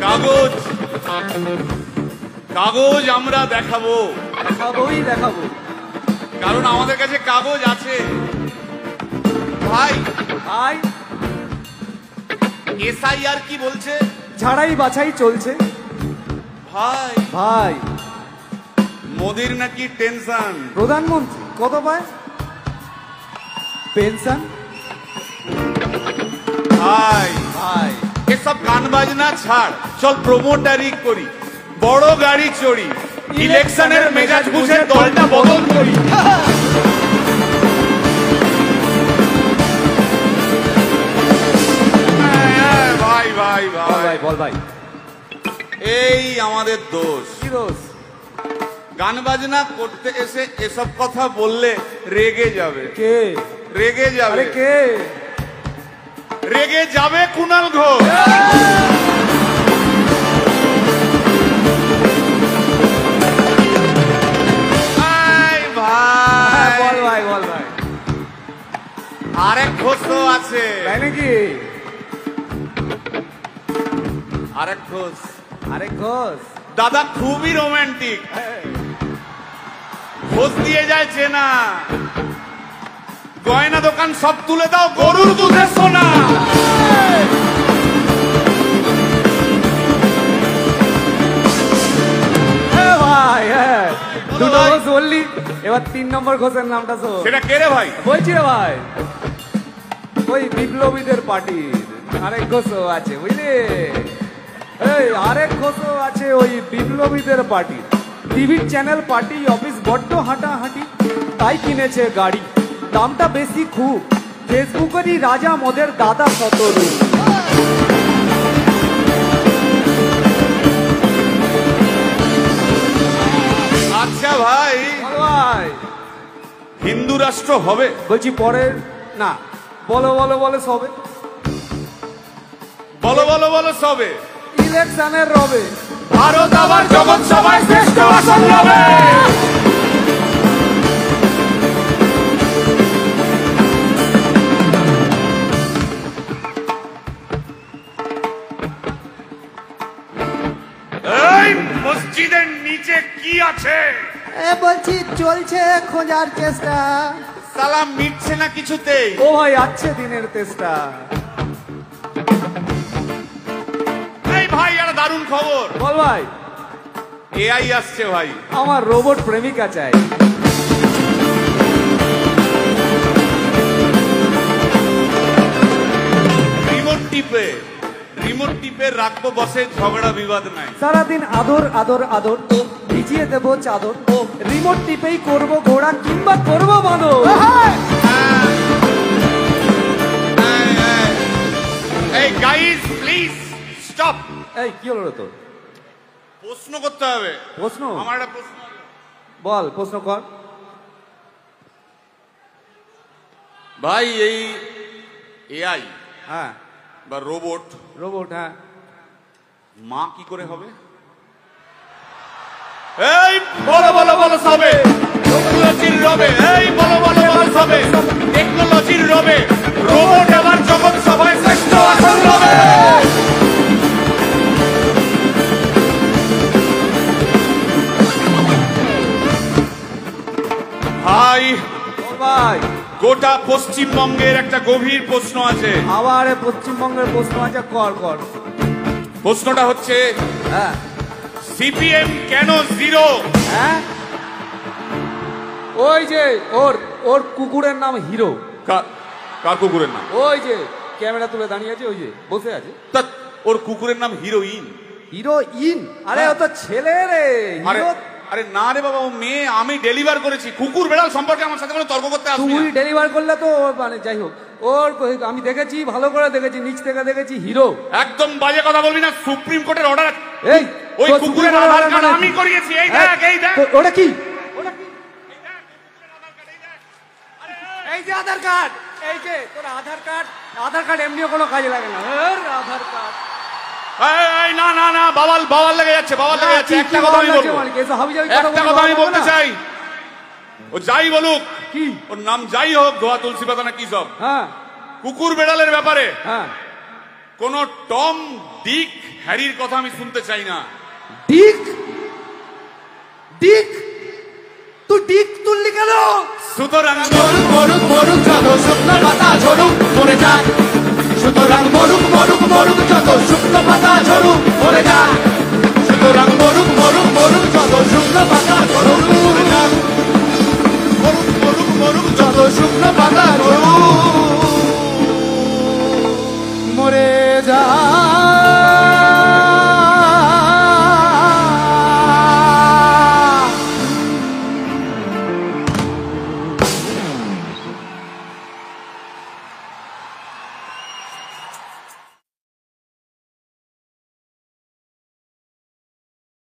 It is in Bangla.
কাগজ কাগজ আমরা দেখাবো, দেখাবো, কারণ আমাদের কাছে কাগজ আছে। ভাই ভাই এসআইআর কি বলছে? ঝাড়াই বাছাই চলছে। ভাই ভাই মোদির নাকি টেনশন। প্রধানমন্ত্রী কত পায় পেনশন? ভাই ভাই এসব গান বাজনা ছাড়, চল প্রমোটারি করি, বড় গাড়ি চড়ি, ইলেকশনের মেজাজ বুঝে দলটা বদল করি। ভাই ভাই ভাই বল ভাই, এই আমাদের দোষ। কি দোষ? গান বাজনা করতে এসে এসব কথা বললে রেগে যাবে। কে রেগে যাবে? কে রেগে যাবে? কুণাল ঘোষ। বল ভাই, বল ভাই। আরেক ঘোষ তো আছে। তাই নাকি? আরেক ঘোষ, আরেক ঘোষ দাদা খুবই রোমান্টিক, ঘোষ দিয়ে যায় চেনা, গয়না দোকান সব তুলে দাও, গরুর দুধের সোনা। ভাই দুটো ঘোষ বললি, এবার 3 নম্বর ঘোষের নামটা শোন। সেটা কে রে ভাই? বলছি রে ভাই, ওই বিপ্লবীদের পার্টির আরেক ঘোষ আছে, বুঝলি? এই আরেক ঘোষ আছে ওই বিপ্লবীদের পার্টি। টিভির চ্যানেল, পার্টি অফিস বড্ড হাঁটাহাঁটি, তাই কিনেছে গাড়ি, দামটা বেশি খুব, ফেসবুকেরই রাজা মদের দাদা শতরু। আচ্ছা ভাই, ভাই হিন্দু রাষ্ট্র হবে? বলছি পরে না, বলো বলো বলো সবে, বলো বলো বলো সবে, ইলেকশনের রবে ভারত আবার জগৎ সভায় শ্রেষ্ঠ আসন লবে। এই মসজিদের নিচে কি আছে? বলছি চলছে খোঁজার চেষ্টা। সালাম মিটছে না কিছুতেই। ও ভাই আছে দিনের চেষ্টা। এই ভাই একটা দারুণ খবর। বল ভাই। এআই আসছে ভাই। আমার রোবট প্রেমিকা চাই। রিমোট টিপে রাখবো বসে, ঝগড়া বিবাদ নাই। সারাদিন আদর আদর আদর, ভিজিয়ে দেবো চাদর, রিমোট টিপেই করবো ঘোড়া কিংবা করবো বাঁদর। এই গাইস প্লিজ স্টপ। এই কি হলো তোর? প্রশ্ন করতে হবে। প্রশ্ন? আমার একটা প্রশ্ন। বল, প্রশ্ন কর ভাই। এই এআই হ্যাঁ বা রোবট, হ্যাঁ, মা কি করে হবে? এই বলো বলো বলো সবে, টেকনোলজির রবে। এই বলো বলো বলো সবে, টেকনোলজির রবে, রোবট আবার জগৎ সভায় শ্রেষ্ঠ আসন লবে। ভাই ভাই গোটা পশ্চিমবঙ্গের একটা গভীর প্রশ্ন আছে। আবার পশ্চিমবঙ্গের প্রশ্ন আছে, কর কর। প্রশ্নটা হচ্ছে, হ্যাঁ সিপিএম কেন জিরো? হ্যাঁ, ওই যে ওর কুকুরের নাম হিরো। কার কুকুরের নাম? ওই যে ক্যামেরা তুলে দাঁড়িয়ে আছে, ওই যে বসে আছে। তা ওর কুকুরের নাম হিরোইন। হিরোইন? আরে ও তো ছেলে রে। হিরো? আরে না রে বাবা, ও মেয়ে। আমি ডেলিভার করেছি। কুকুর বেড়াল সম্পর্কে আমার সাথে কোনো তর্ক করতে আসবি না। তুই ডেলিভার করলে তো মানে যাই হোক, ওর আমি দেখেছি, ভালো করে দেখেছি, নিচ থেকে দেখেছি, হিরো। একদম বাজে কথা বলবি না, সুপ্রিম কোর্টের অর্ডার। এই ওই কুকুরের আধার কার্ড আমি করিয়েছি। এই দেখ, এই দেখ। ওটা কি? এই যে আধার কার্ড, এই যে তোর আধার কার্ড। আধার কার্ড এমনিও কোনো কাজে লাগে না। আধার কার্ড। এই না না না, বাবাল বাবাল লেগে যাচ্ছে, বাবাল লেগে যাচ্ছে। একটা কথা আমি বলবো, একটা কথা আমি বলতে চাই। ও যাই বলুক, কি ওর নাম যাই হোক, ধোয়া তুলসী পাতা না কি সব, হ্যাঁ, কুকুর বেড়ালের ব্যাপারে হ্যাঁ, কোন টম ডিক হ্যারির কথা আমি শুনতে চাই না। ডিক ডিক তুই ডিক তুললি কেন? সুতরাং মরুক মরুক মরুক যত শুকনো পাতা ঝরুক মরে যাক, সুতরাং মরুক মরুক মরুক যত শুকনো পাতা ঝরুক মরে যাক, সুতরাং মরুক মরুক মরুক যত শুকনো পাতা